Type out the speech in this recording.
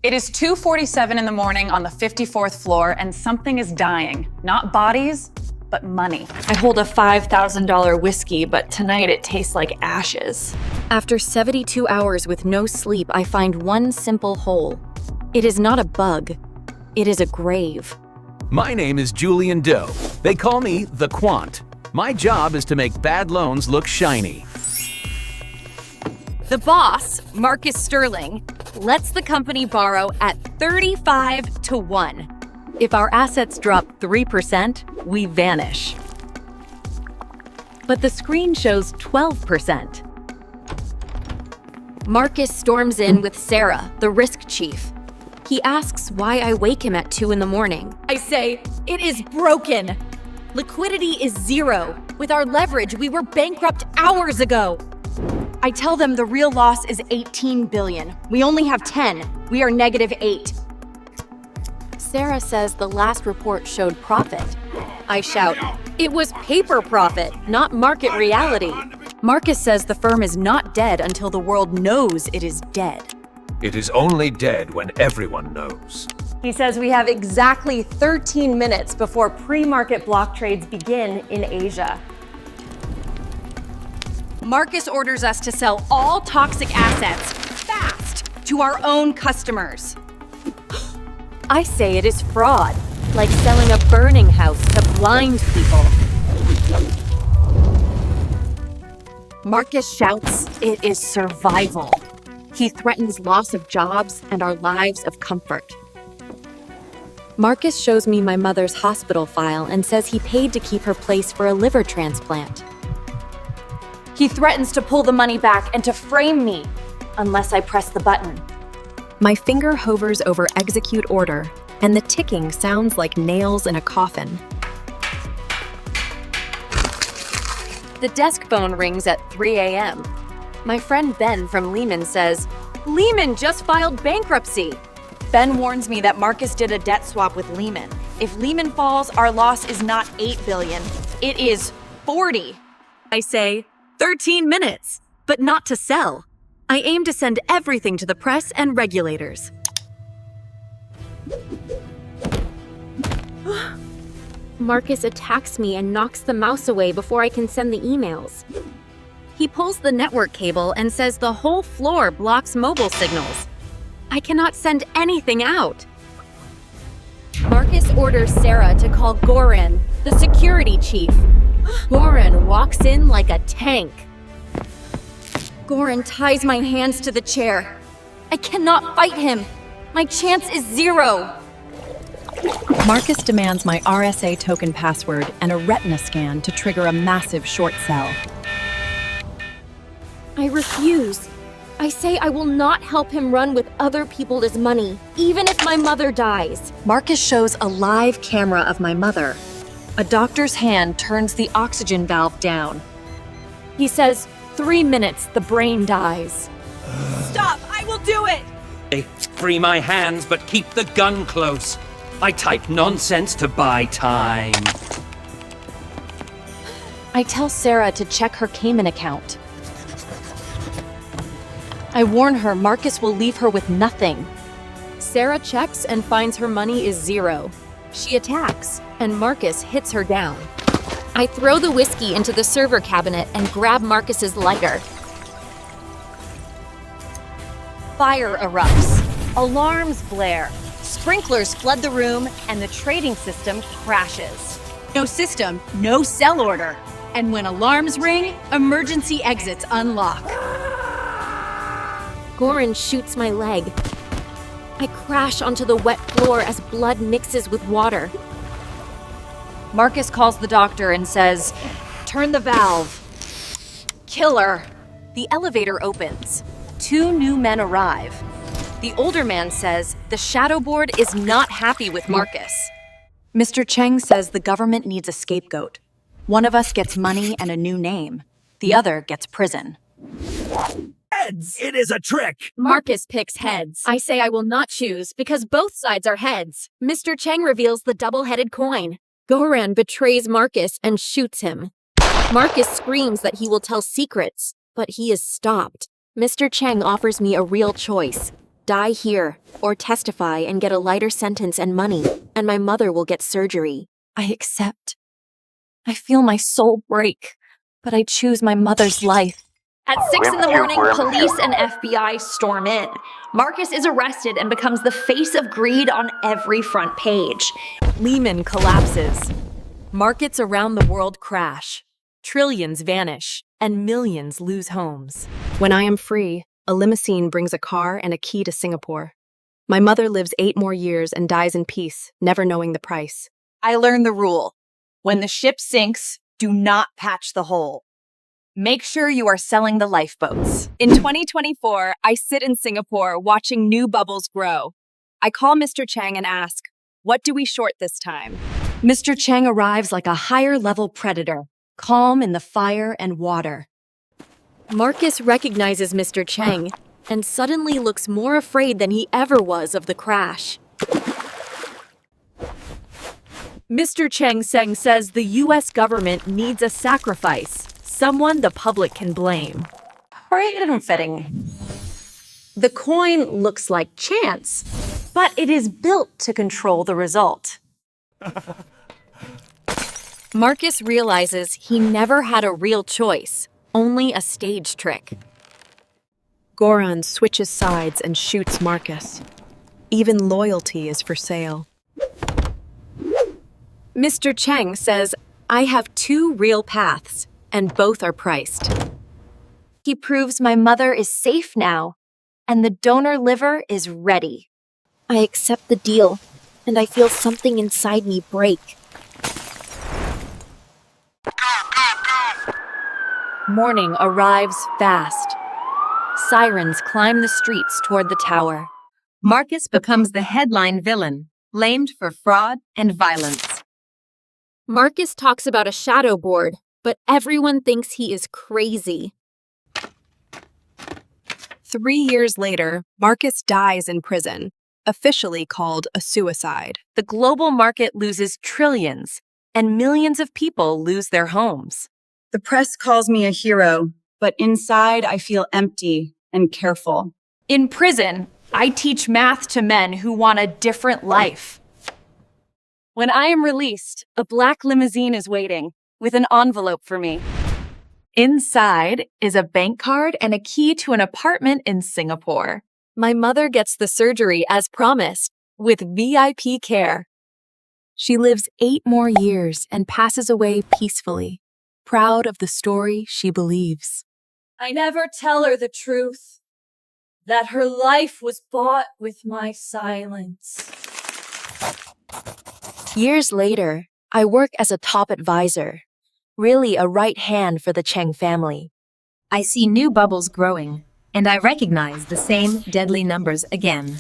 It is 2:47 in the morning on the 54th floor, and something is dying. Not bodies, but money. I hold a $5,000 whiskey, but tonight it tastes like ashes. After 72 hours with no sleep, I find one simple hole. It is not a bug. It is a grave. My name is Julian Doe. They call me the Quant. My job is to make bad loans look shiny. The boss, Marcus Sterling, lets the company borrow at 35-1. If our assets drop 3%, we vanish. But the screen shows 12%. Marcus storms in with Sarah, the risk chief. He asks why I wake him at 2 in the morning. I say, it is broken. Liquidity is 0. With our leverage, we were bankrupt hours ago. I tell them the real loss is $18 billion. We only have 10. We are -8. Sarah says the last report showed profit. I shout, it was paper profit, not market reality. Marcus says the firm is not dead until the world knows it is dead. It is only dead when everyone knows. He says we have exactly 13 minutes before pre-market block trades begin in Asia. Marcus orders us to sell all toxic assets, fast, to our own customers. I say it is fraud, like selling a burning house to blind people. Marcus shouts, it is survival. He threatens loss of jobs and our lives of comfort. Marcus shows me my mother's hospital file and says he paid to keep her place for a liver transplant. He threatens to pull the money back and to frame me unless I press the button. My finger hovers over execute order, and the ticking sounds like nails in a coffin. The desk phone rings at 3 a.m. My friend Ben from Lehman says, Lehman just filed bankruptcy. Ben warns me that Marcus did a debt swap with Lehman. If Lehman falls, our loss is not $8 billion. It is 40. I say, 13 minutes, but not to sell. I aim to send everything to the press and regulators. Marcus attacks me and knocks the mouse away before I can send the emails. He pulls the network cable and says the whole floor blocks mobile signals. I cannot send anything out. Marcus orders Sarah to call Goran, the security chief. Goran walks in like a tank. Goran ties my hands to the chair. I cannot fight him. My chance is 0. Marcus demands my RSA token password and a retina scan to trigger a massive short sell. I refuse. I say I will not help him run with other people's money, even if my mother dies. Marcus shows a live camera of my mother. A doctor's hand turns the oxygen valve down. He says, 3 minutes, the brain dies. Stop! I will do it! Hey, free my hands, but keep the gun close. I type nonsense to buy time. I tell Sarah to check her Cayman account. I warn her Marcus will leave her with nothing. Sarah checks and finds her money is 0. She attacks, and Marcus hits her down. I throw the whiskey into the server cabinet and grab Marcus's lighter. Fire erupts. Alarms blare. Sprinklers flood the room, and the trading system crashes. No system, no sell order. And when alarms ring, emergency exits unlock. Goran shoots my leg. I crash onto the wet floor as blood mixes with water. Marcus calls the doctor and says, turn the valve. Killer. The elevator opens. 2 new men arrive. The older man says the shadow board is not happy with Marcus. Mr. Cheng says the government needs a scapegoat. One of us gets money and a new name. The other gets prison. Heads! It is a trick! Marcus picks heads. I say I will not choose because both sides are heads. Mr. Cheng reveals the double-headed coin. Goran betrays Marcus and shoots him. Marcus screams that he will tell secrets, but he is stopped. Mr. Cheng offers me a real choice. die here, or testify and get a lighter sentence and money, and my mother will get surgery. I accept. I feel my soul break, but I choose my mother's life. At 6 in the morning, police and FBI storm in. Marcus is arrested and becomes the face of greed on every front page. Lehman collapses. Markets around the world crash. Trillions vanish, and millions lose homes. When I am free, a limousine brings a car and a key to Singapore. My mother lives 8 more years and dies in peace, never knowing the price. I learned the rule. When the ship sinks, do not patch the hole. Make sure you are selling the lifeboats. In 2024, I sit in Singapore watching new bubbles grow. I call Mr. Chang and ask, what do we short this time? Mr. Chang arrives like a higher-level predator, calm in the fire and water. Marcus recognizes Mr. Chang and suddenly looks more afraid than he ever was of the crash. Mr. Chang Seng says the U.S. government needs a sacrifice, someone the public can blame. Very unfitting. The coin looks like chance, but it is built to control the result. Marcus realizes he never had a real choice, only a stage trick. Goran switches sides and shoots Marcus. Even loyalty is for sale. Mr. Chang says, I have 2 real paths, and both are priced. He proves my mother is safe now, and the donor liver is ready. I accept the deal, and I feel something inside me break. Morning arrives fast. Sirens climb the streets toward the tower. Marcus becomes the headline villain, blamed for fraud and violence. Marcus talks about a shadow board, but everyone thinks he is crazy. 3 years later, Marcus dies in prison, officially called a suicide. The global market loses trillions, and millions of people lose their homes. The press calls me a hero, but inside I feel empty and careful. In prison, I teach math to men who want a different life. When I am released, a black limousine is waiting with an envelope for me. Inside is a bank card and a key to an apartment in Singapore. My mother gets the surgery as promised, with VIP care. She lives 8 more years and passes away peacefully, proud of the story she believes. I never tell her the truth, that her life was bought with my silence. Years later, I work as a top advisor, really a right hand for the Cheng family. I see new bubbles growing, and I recognize the same deadly numbers again.